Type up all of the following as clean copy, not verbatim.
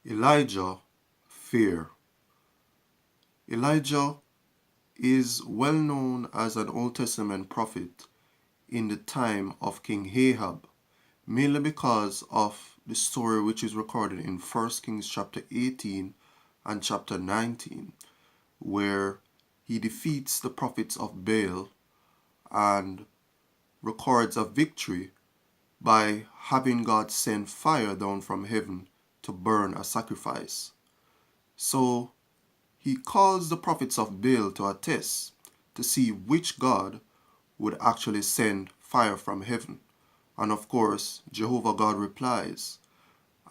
Elijah, fear. Elijah is well known as an Old Testament prophet in the time of King Ahab, mainly because of the story which is recorded in 1 Kings chapter 18 and chapter 19, where he defeats the prophets of Baal and records a victory by having God send fire down from heaven to burn a sacrifice. So he calls the prophets of Baal to a test to see which God would actually send fire from heaven. And of course, Jehovah God replies,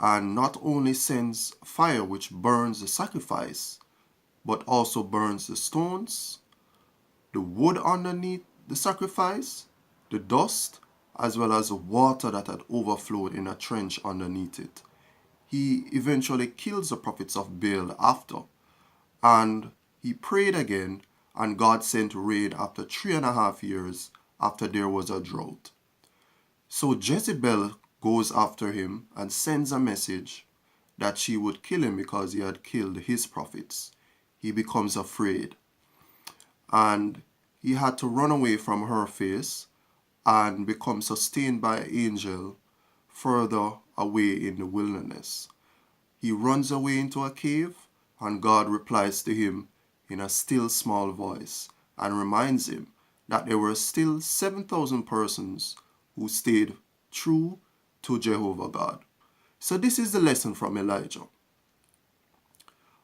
and not only sends fire which burns the sacrifice, but also burns the stones, the wood underneath the sacrifice, the dust, as well as the water that had overflowed in a trench underneath it. He eventually kills the prophets of Baal after, and he prayed again, and God sent rain after 3.5 years after there was a drought. So Jezebel goes after him and sends a message that she would kill him because he had killed his prophets. He becomes afraid, and he had to run away from her face and become sustained by an angel further away in the wilderness. He runs away into a cave, and God replies to him in a still small voice and reminds him that there were still 7,000 persons who stayed true to Jehovah God. So this is the lesson from Elijah.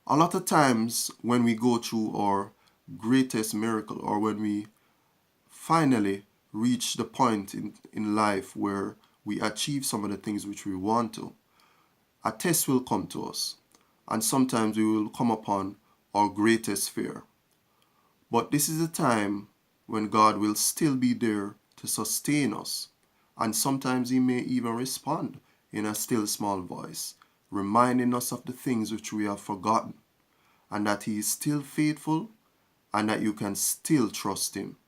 A lot of times when we go through our greatest miracle, or when we finally reach the point in life where we achieve some of the things which we want to, a test will come to us, and sometimes we will come upon our greatest fear. But this is a time when God will still be there to sustain us, and sometimes He may even respond in a still small voice, reminding us of the things which we have forgotten, and that He is still faithful, and that you can still trust Him.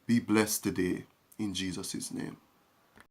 Be blessed today in Jesus' name.